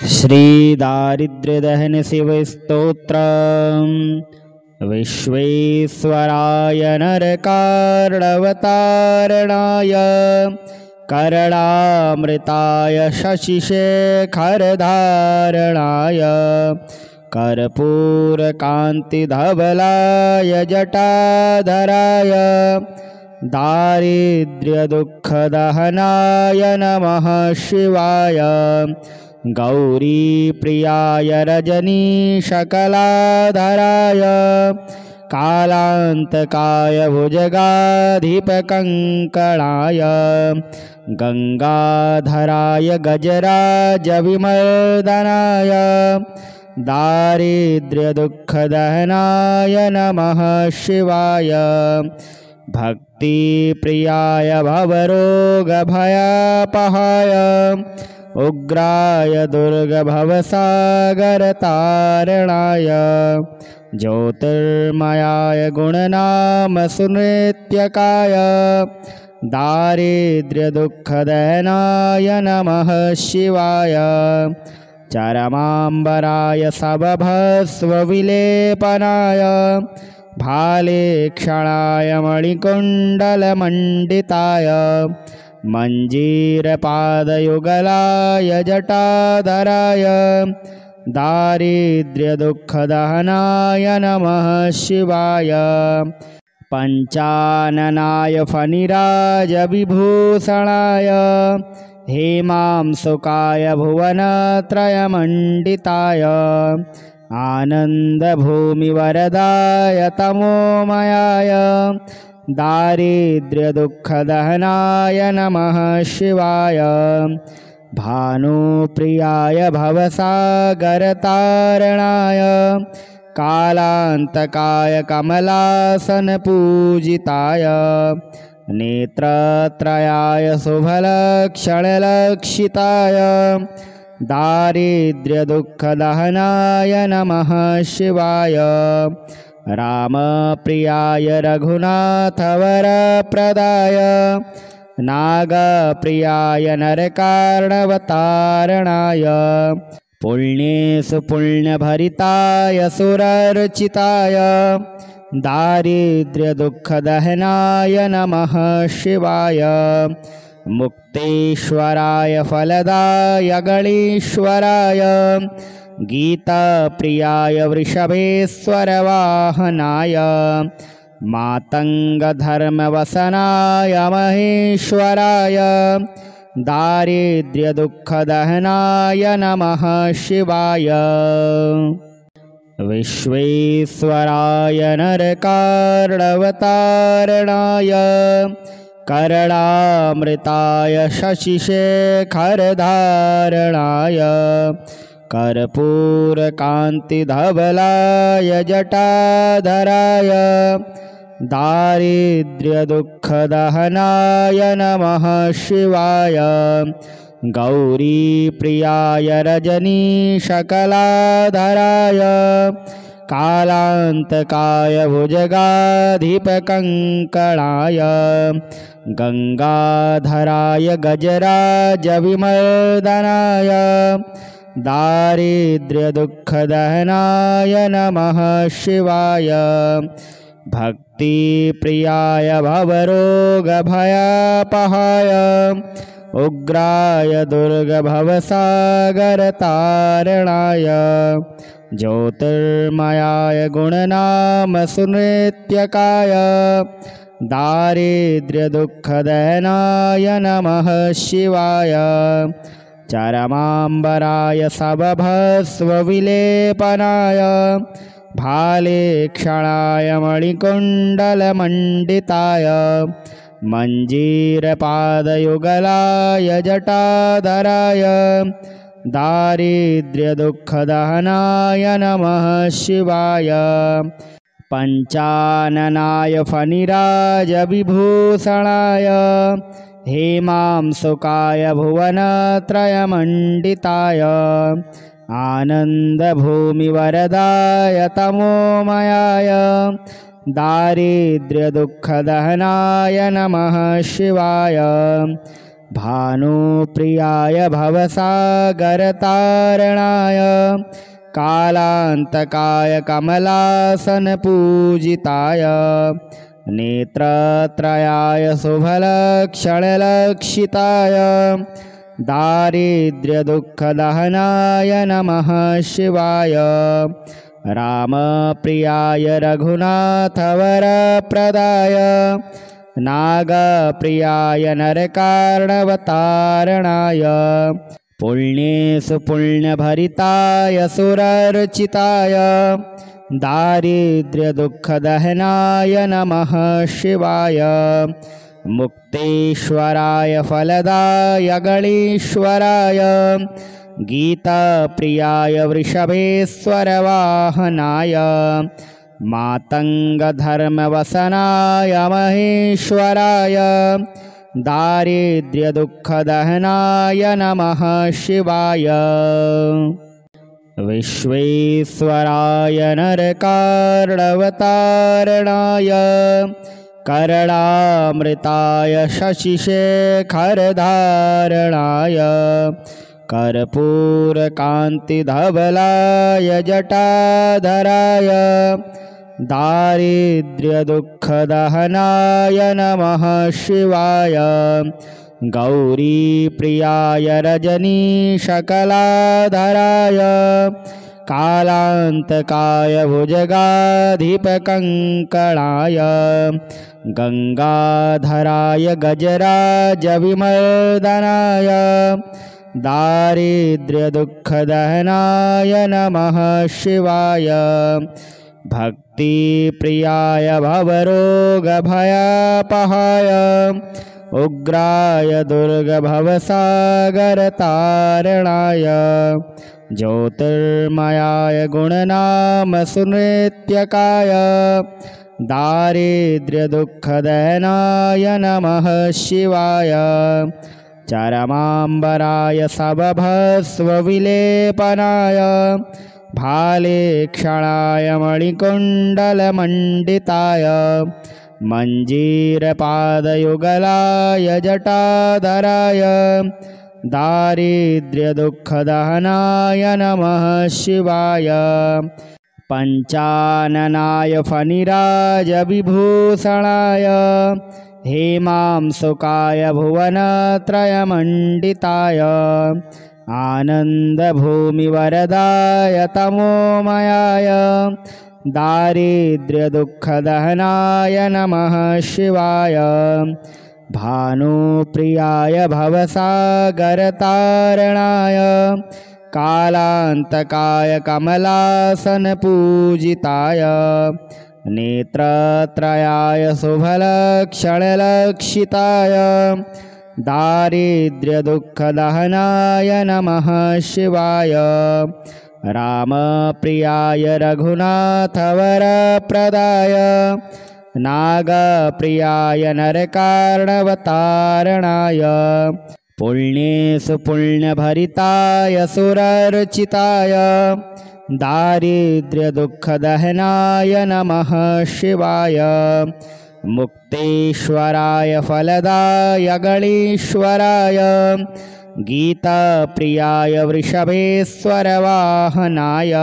श्रीदारिद्र्यदहन शिवस्तोत्रम्। विश्वेश्वराय नरकार्णवतारणाय करणामृताय शशिशेखरधारणाय कर्पूरकान्तिधवलाय जटाधराय दारिद्र्यदुःखदहनाय नमः शिवाय। गौरीप्रियाय रजनीशकलाधराय कालान्तकाय भुजगाधिपकङ्कणाय गङ्गाधराय गजराजविमर्दनाय दारिद्र्यदुःखदहनाय नमः शिवाय। भक्तिप्रियाय भवरोगभयापहाय उग्राय दुर्गभवसागरतारणाय ज्योतिर्मयाय गुणनामसुनृत्यकाय दारिद्र्यदुःखदहनाय नमः शिवाय। चरमाम्बराय सबभस्वविलेपनाय भालेक्षणाय मणिकुण्डलमण्डिताय मञ्जीरपादयुगलाय जटाधराय दारिद्र्यदुःखदहनाय नमः शिवाय। पञ्चाननाय फणिराजविभूषणाय हेमांसुकाय भुवनत्रयमण्डिताय आनन्दभूमिवरदाय तमोमयाय दारिद्र्यदुःखदहनाय नमः शिवाय। भानुप्रियाय भवसागरतारणाय कालान्तकाय कमलासनपूजिताय नेत्रत्रयाय शुभलक्षणलक्षिताय दारिद्र्यदुःखदहनाय नमः शिवाय। रामप्रियाय रघुनाथवरप्रदाय नागप्रियाय नरकार्णवतारणाय पुण्येषु पुण्यभरिताय सुरर्चिताय दारिद्र्यदुःखदहनाय नमः शिवाय। मुक्तेश्वराय फलदाय गणेश्वराय गीताप्रियाय वृषभेश्वरवाहनाय मातङ्गधर्मवसनाय महेश्वराय दारिद्र्यदुःखदहनाय नमः शिवाय। विश्वेश्वराय नरकार्णवतारणाय करणामृताय शशिशेखरधारणाय कर्पूरकान्तिधवलाय जटाधराय दारिद्र्यदुःखदहनाय नमः शिवाय। गौरीप्रियाय रजनीशकलाधराय कालान्तकाय भुजगाधिपकङ्कणाय गङ्गाधराय गजराजविमर्दनाय दारिद्र्यदुःखदहनाय नमः शिवाय। भक्तिप्रियाय भवरोगभयापहाय उग्राय दुर्गभवसागरतारणाय ज्योतिर्मयाय गुणनामसुनृत्यकाय दारिद्र्यदुःखदहनाय नमः शिवाय। चरमाम्बराय सबभस्वविलेपनाय भालेक्षणाय मणिकुण्डलमण्डिताय मञ्जीरपादयुगलाय जटाधराय दारिद्र्यदुःखदहनाय नमः शिवाय। पञ्चाननाय फणिराजविभूषणाय हेमांसुकाय भुवनत्रयमण्डिताय आनन्दभूमिवरदाय तमोमयाय दारिद्र्यदुःखदहनाय नमः शिवाय। भानुप्रियाय भवसागरतारणाय कालान्तकाय कमलासनपूजिताय नेत्रत्रयाय शुभलक्षणलक्षिताय दारिद्र्यदुःखदहनाय नमः शिवाय रामप्रियाय रघुनाथवरप्रदाय नागप्रियाय नरकार्णवतारणाय पुण्येषु पुण्यभरिताय सुरर्चिताय दारिद्र्यदुःखदहनाय नमः शिवाय मुक्तेश्वराय फलदाय गणेश्वराय गीताप्रियाय वृषभेश्वरवाहनाय मातङ्गधर्मवसनाय महेश्वराय दारिद्र्यदुःखदहनाय नमः शिवाय विश्वेश्वराय नरकार्णवतारणाय करणामृताय शशिशेखरधारणाय कर्पूरकान्तिधवलाय जटाधराय दारिद्र्यदुःखदहनाय नमः शिवाय गौरीप्रियाय रजनीशकलाधराय कालान्तकाय भुजगाधिपकङ्कणाय गङ्गाधराय गजराजविमर्दनाय दारिद्र्यदुःखदहनाय नमः शिवाय भक्तिप्रियाय भवरोगभयापहाय उग्राय दुर्गभवसागरतारणाय ज्योतिर्मयाय गुणनामसुनृत्यकाय दारिद्र्यदुःखदहनाय नमः शिवाय चरमाम्बराय सबभस्वविलेपनाय भालेक्षणाय मणिकुण्डलमण्डिताय मञ्जीरपादयुगलाय जटाधराय दारिद्र्यदुःखदहनाय नमः शिवाय पञ्चाननाय फणिराजविभूषणाय हेमांसुकाय भुवनत्रयमण्डिताय आनन्दभूमिवरदाय तमोमयाय दारिद्र्यदुःखदहनाय नमः शिवाय भानुप्रियाय भवसागरतारणाय कालान्तकाय कमलासनपूजिताय नेत्रत्रयाय शुभलक्षणलक्षिताय दारिद्र्यदुःखदहनाय नमः शिवाय रामप्रियाय रघुनाथवरप्रदाय नागप्रियाय नरकार्णवतारणाय पुण्येषु पुण्यभरिताय सुरर्चिताय दारिद्र्यदुःखदहनाय नमः शिवाय मुक्तेश्वराय फलदाय गणेश्वराय गीताप्रियाय वृषभेश्वरवाहनाय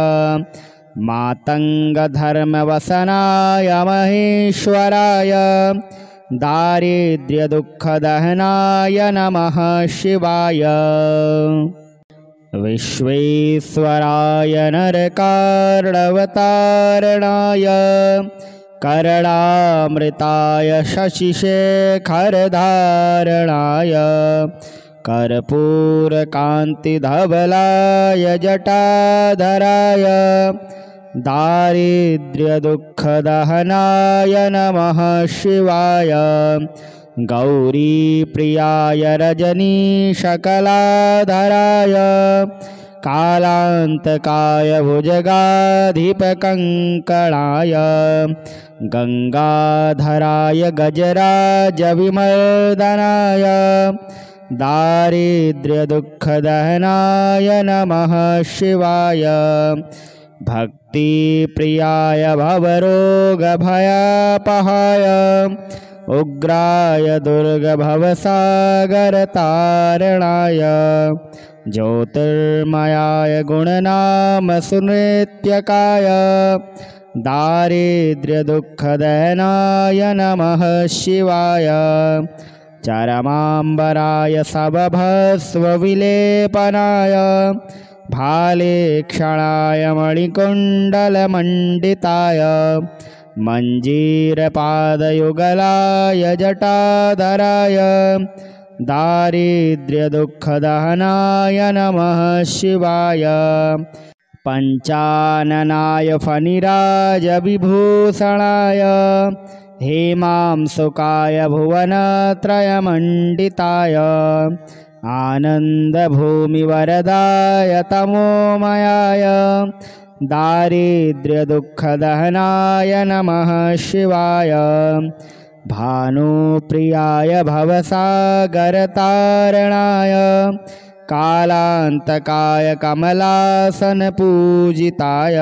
मातङ्गधर्मवसनाय महेश्वराय दारिद्र्यदुःखदहनाय नमः शिवाय विश्वेश्वराय नरकार्णवतारणाय करणामृताय शशिशेखरधारणाय कर्पूरकान्तिधवलाय जटाधराय दारिद्र्यदुःखदहनाय नमः शिवाय गौरीप्रियाय रजनीशकलाधराय कालान्तकाय भुजगाधिपकङ्कणाय गङ्गाधराय गजराजविमर्दनाय दारिद्र्यदुःखदहनाय नमः शिवाय भक्तिप्रियाय भवरोगभयापहाय उग्राय दुर्गभवसागरतारणाय ज्योतिर्मयाय गुणनामसुनित्यकाय दारिद्र्यदुःखदहनाय नमः शिवाय चरमाम्बराय सबभस्वविलेपनाय भालेक्षणाय मणिकुण्डलमण्डिताय मञ्जीरपादयुगलाय जटाधराय दारिद्र्यदुःखदहनाय नमः शिवाय पञ्चाननाय फणिराजविभूषणाय हेमांसुकाय भुवनत्रयमण्डिताय आनन्दभूमिवरदाय तमोमयाय दारिद्र्यदुःखदहनाय नमः शिवाय भानुप्रियाय भवसागरतारणाय कालान्तकाय कमलासनपूजिताय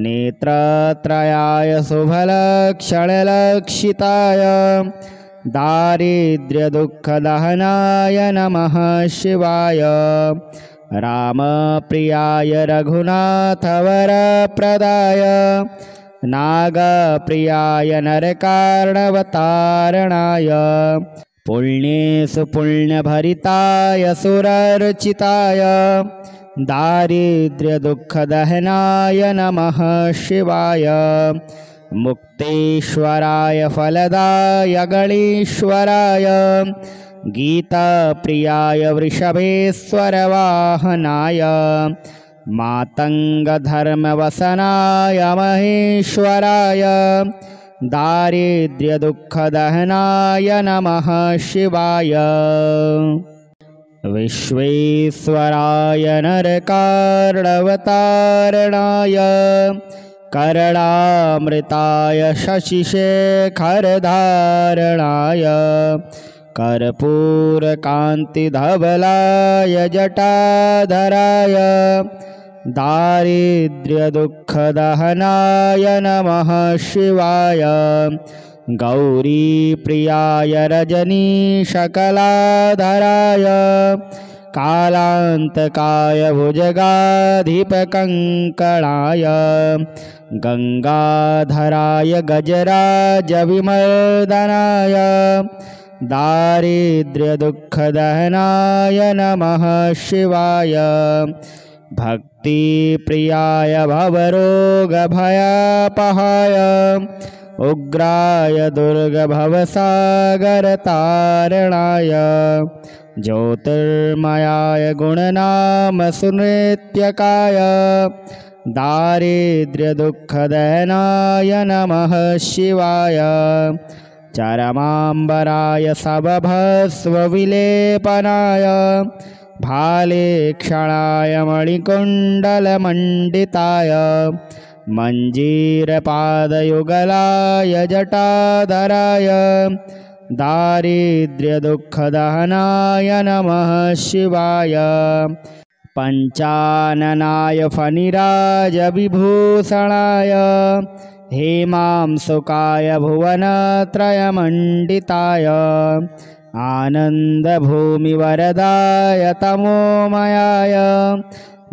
नेत्रत्रयाय शुभलक्षणलक्षिताय दारिद्र्यदुःखदहनाय नमः शिवाय रामप्रियाय रघुनाथवरप्रदाय नागप्रियाय नरकार्णवतारणाय पुण्येषु पुण्यभरिताय सुरर्चिताय दारिद्र्यदुःखदहनाय नमः शिवाय मुक्तेश्वराय फलदाय गणेश्वराय गीताप्रियाय वृषभेश्वरवाहनाय मातङ्गधर्मवसनाय महेश्वराय दारिद्र्यदुःखदहनाय नमः शिवाय विश्वेश्वराय नरकार्णवतारणाय करणामृताय शशिशेखरधारणाय कर्पूरकान्तिधवलाय जटाधराय दारिद्र्यदुःखदहनाय नमः शिवाय गौरीप्रियाय रजनीशकलाधराय कालान्तकाय भुजगाधिपकङ्कणाय गङ्गाधराय गजराजविमर्दनाय दारिद्र्यदुःखदहनाय नमः शिवाय भक्तिप्रियाय भवरोगभयापहाय उग्राय दुर्गभवसागरतारणाय ज्योतिर्मयाय गुणनामसुनित्यकाय दारिद्र्यदुःखदहनाय नमः शिवाय चरमाम्बराय सबभस्वविलेपनाय भालेक्षणाय मणिकुण्डलमण्डिताय मञ्जीरपादयुगलाय जटाधराय दारिद्र्यदुःखदहनाय नमः शिवाय पञ्चाननाय फणिराजविभूषणाय हेमांसुकाय भुवनत्रयमण्डिताय आनन्दभूमिवरदाय तमोमयाय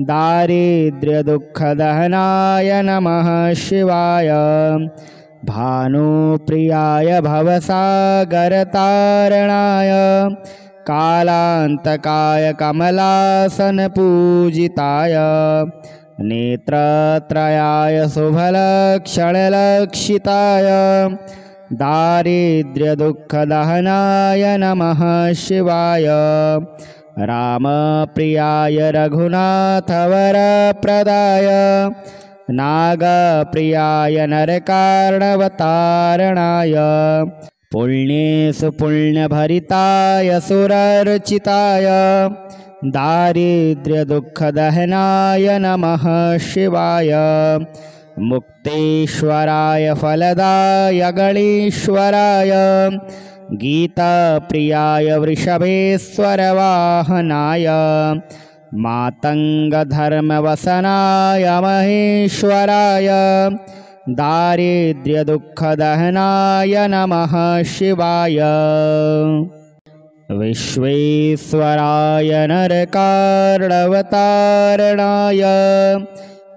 दारिद्र्यदुःखदहनाय नमः शिवाय भानुप्रियाय भवसागरतारणाय कालान्तकाय कमलासनपूजिताय नेत्रत्रयाय शुभलक्षणलक्षिताय दारिद्र्यदुःखदहनाय नमः शिवाय रामप्रियाय रघुनाथवरप्रदाय नागप्रियाय नरकार्णवतारणाय पुण्येषु पुण्यभरिताय सुरर्चिताय दारिद्र्यदुःखदहनाय नमः शिवाय मुक्तेश्वराय फलदाय गणेश्वराय गीताप्रियाय वृषभेश्वरवाहनाय मातङ्गधर्मवसनाय महेश्वराय दारिद्र्यदुःखदहनाय नमः शिवाय। विश्वेश्वराय नरकार्णवतारणाय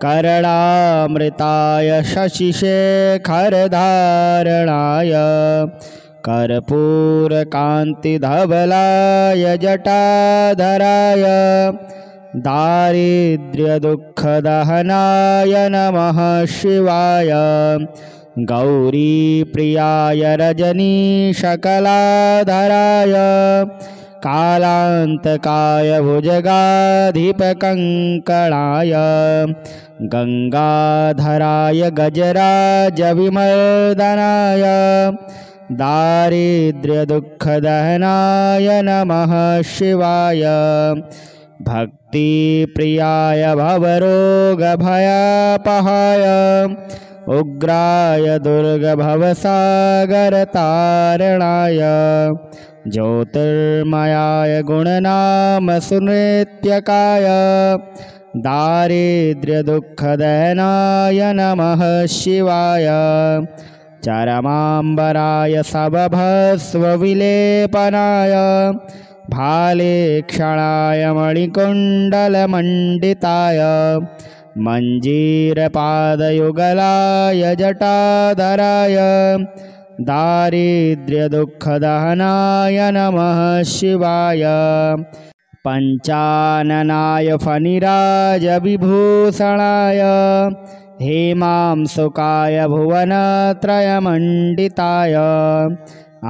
करणामृताय शशिशेखरधारणाय कर्पूरकान्तिधवलाय जटाधराय दारिद्र्यदुःखदहनाय नमः शिवाय। गौरीप्रियाय रजनीशकलाधराय कालान्तकाय भुजगाधिपकङ्कणाय गङ्गाधराय गजराजविमर्दनाय दारिद्र्यदुःखदहनाय नमः शिवाय। भक्तिप्रियाय भवरोगभयापहाय उग्राय दुर्गभवसागरतारणाय ज्योतिर्मयाय गुणनामसुनृत्यकाय दारिद्र्यदुःखदहनाय नमः शिवाय। चरमाम्बराय सबभस्वविलेपनाय भालेक्षणाय मणिकुण्डलमण्डिताय मञ्जीरपादयुगलाय जटाधराय दारिद्र्यदुःखदहनाय नमः शिवाय। पञ्चाननाय फणिराजविभूषणाय हेमांसुकाय भुवनत्रयमण्डिताय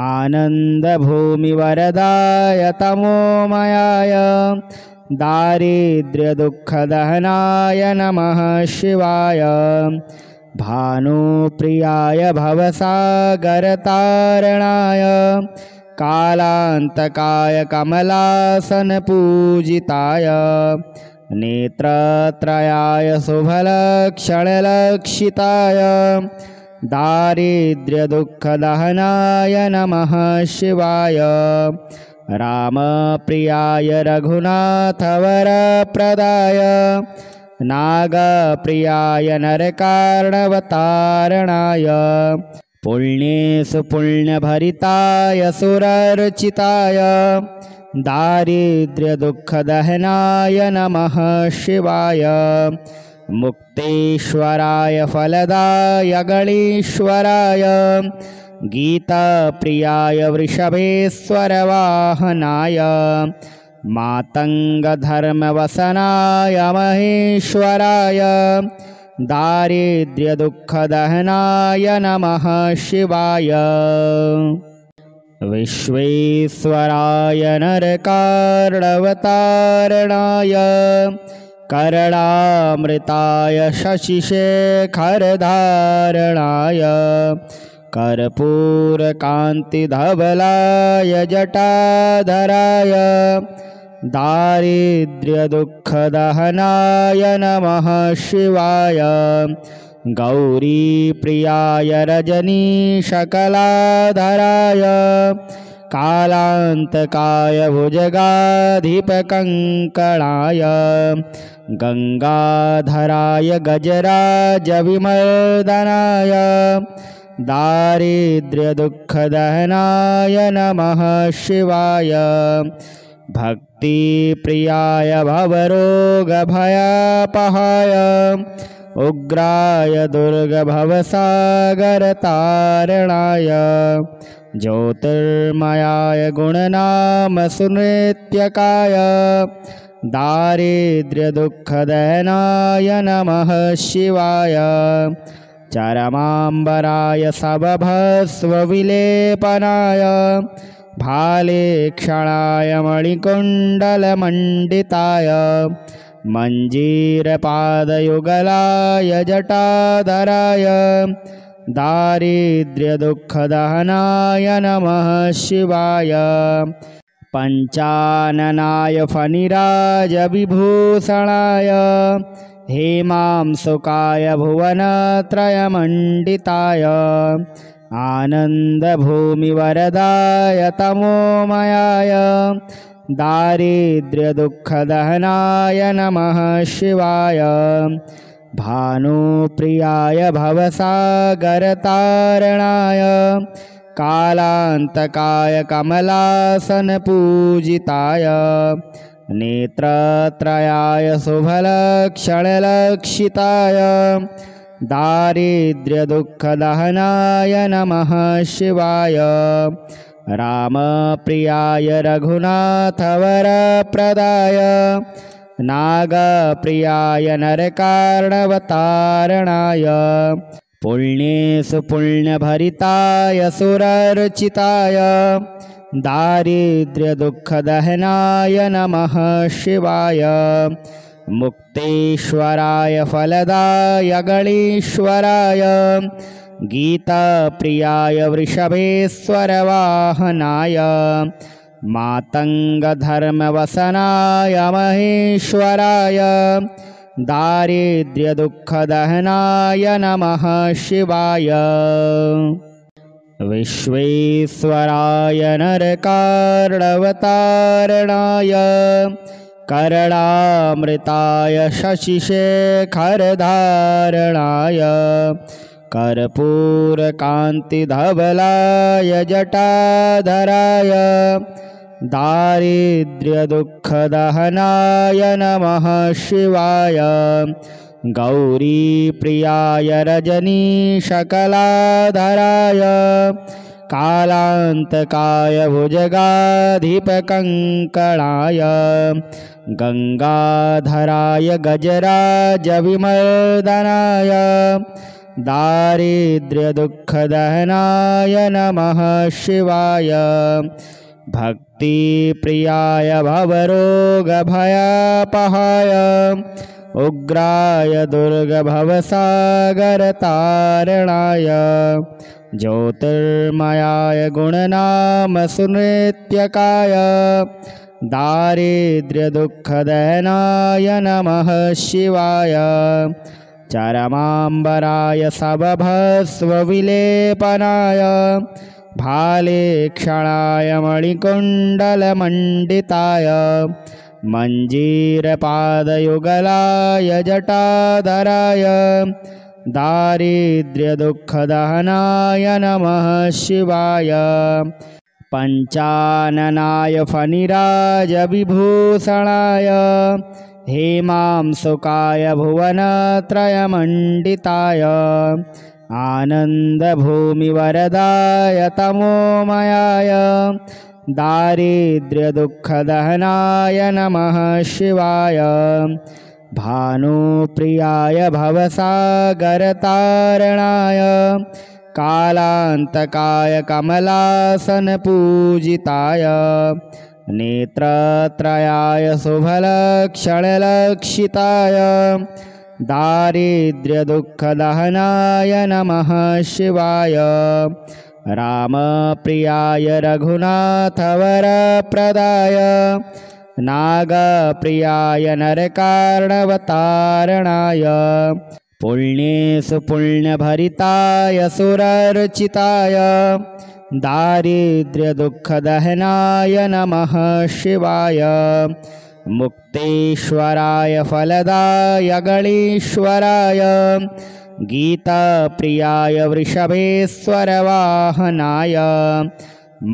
आनन्दभूमिवरदाय तमोमयाय दारिद्र्यदुःखदहनाय नमः शिवाय। भानुप्रियाय भवसागरतारणाय कालान्तकाय कमलासनपूजिताय नेत्रत्रयाय शुभलक्षणलक्षिताय दारिद्र्यदुःखदहनाय नमः शिवाय। रामप्रियाय रघुनाथवरप्रदाय नागप्रियाय नरकार्णवतारणाय पुण्येषु पुण्यभरिताय सुरर्चिताय दारिद्र्यदुःखदहनाय नमः शिवाय। मुक्तेश्वराय फलदाय गणेश्वराय गीताप्रियाय वृषभेश्वरवाहनाय मातङ्गधर्मवसनाय महेश्वराय दारिद्र्यदुःखदहनाय नमः शिवाय। विश्वेश्वराय नरकार्णवतारणाय करणामृताय शशिशेखरधारणाय कर्पूरकान्तिधवलाय जटाधराय दारिद्र्यदुःखदहनाय नमः शिवाय। गौरीप्रियाय रजनीशकलाधराय कालान्तकाय भुजगाधिपकङ्कणाय गङ्गाधराय गजराजविमर्दनाय दारिद्र्यदुःखदहनाय नमः शिवाय। भक्तिप्रियाय भवरोगभयापहाय उग्राय दुर्गभवसागरतारणाय ज्योतिर्मयाय गुणनामसुनृत्यकाय दारिद्र्यदुःखदहनाय नमः शिवाय। चरमाम्बराय सबभस्वविलेपनाय भालेक्षणाय मणिकुण्डलमण्डिताय मञ्जीरपादयुगलाय जटाधराय दारिद्र्यदुःखदहनाय नमः शिवाय। पञ्चाननाय फणिराजविभूषणाय हेमांसुकाय भुवनत्रयमण्डिताय आनन्दभूमिवरदाय तमोमयाय दारिद्र्यदुःखदहनाय नमः शिवाय। भानुप्रियाय भवसागरतारणाय कालान्तकाय कमलासनपूजिताय नेत्रत्रयाय शुभलक्षणलक्षिताय दारिद्र्यदुःखदहनाय नमः शिवाय रामप्रियाय रघुनाथवरप्रदाय नागप्रियाय नरकार्णवतारणाय पुण्येषु पुण्यभरिताय सुरर्चिताय दारिद्र्यदुःखदहनाय नमः शिवाय मुक्तेश्वराय फलदाय गणेश्वराय गीताप्रियाय वृषभेश्वरवाहनाय मातङ्गधर्मवसनाय महेश्वराय दारिद्र्यदुःखदहनाय नमः शिवाय विश्वेश्वराय नरकार्णवतारणाय करणामृताय शशिशेखरधारणाय कर्पूरकान्तिधवलाय जटाधराय दारिद्र्यदुःखदहनाय नमः शिवाय गौरीप्रियाय रजनीशकलाधराय कालान्तकाय भुजगाधिपकङ्कणाय गङ्गाधराय गजराजविमर्दनाय दारिद्र्यदुःखदहनाय नमः शिवाय भक्तिप्रियाय भवरोगभयापहाय उग्राय दुर्गभवसागरतारणाय ज्योतिर्मयाय गुणनामसुनृत्यकाय दारिद्र्यदुःखदहनाय नमः शिवाय चरमाम्बराय सबभस्वविलेपनाय भालेक्षणाय मणिकुण्डलमण्डिताय मञ्जीरपादयुगलाय जटाधराय दारिद्र्यदुःखदहनाय नमः शिवाय पञ्चाननाय फणिराजविभूषणाय हेमांसुकाय भुवनत्रयमण्डिताय आनन्दभूमिवरदाय तमोमयाय दारिद्र्यदुःखदहनाय नमः शिवाय भानुप्रियाय भवसागरतारणाय कालान्तकाय कमलासनपूजिताय नेत्रत्रयाय शुभलक्षणलक्षिताय दारिद्र्यदुःखदहनाय नमः शिवाय रामप्रियाय रघुनाथवरप्रदाय नागप्रियाय नरकार्णवतारणाय पुण्येषु पुण्यभरिताय सुरर्चिताय दारिद्र्यदुःखदहनाय नमः शिवाय मुक्तेश्वराय फलदाय गणेश्वराय गीताप्रियाय वृषभेश्वरवाहनाय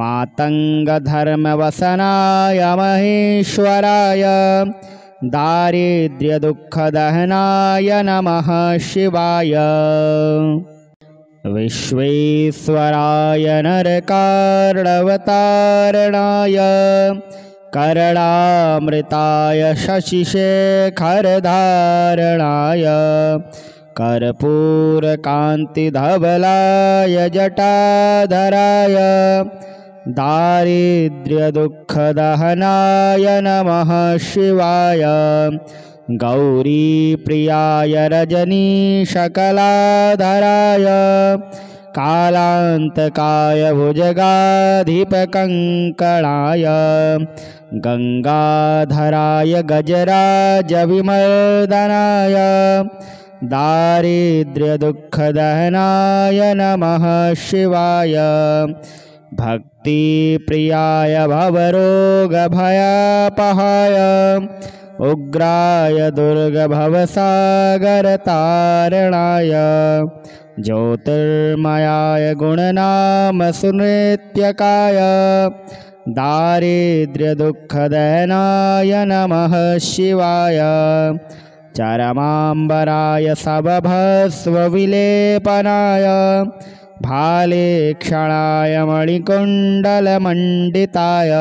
मातङ्गधर्मवसनाय महेश्वराय दारिद्र्यदुःखदहनाय नमः शिवाय विश्वेश्वराय नरकार्णवतारणाय करणामृताय शशिशेखरधारणाय कर्पूरकान्तिधवलाय जटाधराय दारिद्र्यदुःखदहनाय नमः शिवाय गौरीप्रियाय रजनीशकलाधराय कालान्तकाय भुजगाधिपकङ्कणाय गङ्गाधराय गजराजविमर्दनाय दारिद्र्यदुःखदहनाय नमः शिवाय भक्तिप्रियाय भवरोगभयापहाय उग्राय दुर्गभवसागरतारणाय ज्योतिर्मयाय गुणनामसुनृत्यकाय दारिद्र्यदुःखदहनाय नमः शिवाय चरमाम्बराय सबभस्वविलेपनाय भालेक्षणाय मणिकुण्डलमण्डिताय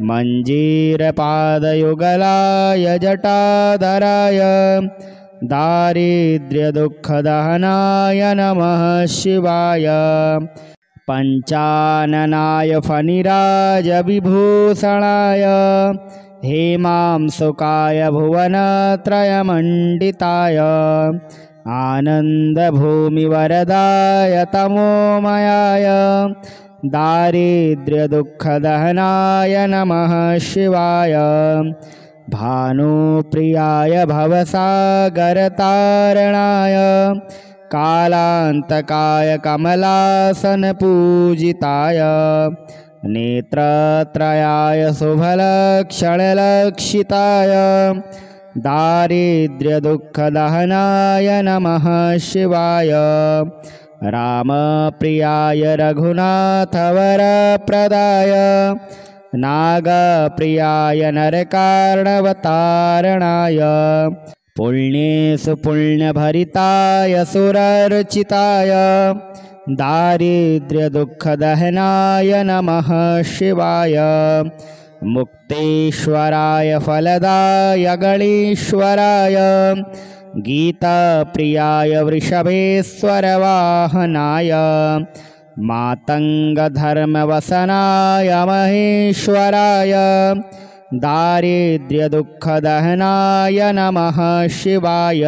मञ्जीरपादयुगलाय जटाधराय दारिद्र्यदुःखदहनाय नमः शिवाय पञ्चाननाय फणिराजविभूषणाय हेमांसुकाय भुवनत्रयमण्डिताय आनन्दभूमिवरदाय तमोमयाय दारिद्र्यदुःखदहनाय नमः शिवाय भानुप्रियाय भवसागरतारणाय कालान्तकाय कमलासनपूजिताय नेत्रत्रयाय शुभलक्षणलक्षिताय दारिद्र्यदुःखदहनाय नमः शिवाय रामप्रियाय रघुनाथवरप्रदाय नागप्रियाय नरकार्णवतारणाय पुण्येषु पुण्यभरिताय सुरर्चिताय दारिद्र्यदुःखदहनाय नमः शिवाय मुक्तेश्वराय फलदाय गणेश्वराय गीताप्रियाय वृषभेश्वरवाहनाय मातङ्गधर्मवसनाय महेश्वराय दारिद्र्यदुःखदहनाय नमः शिवाय।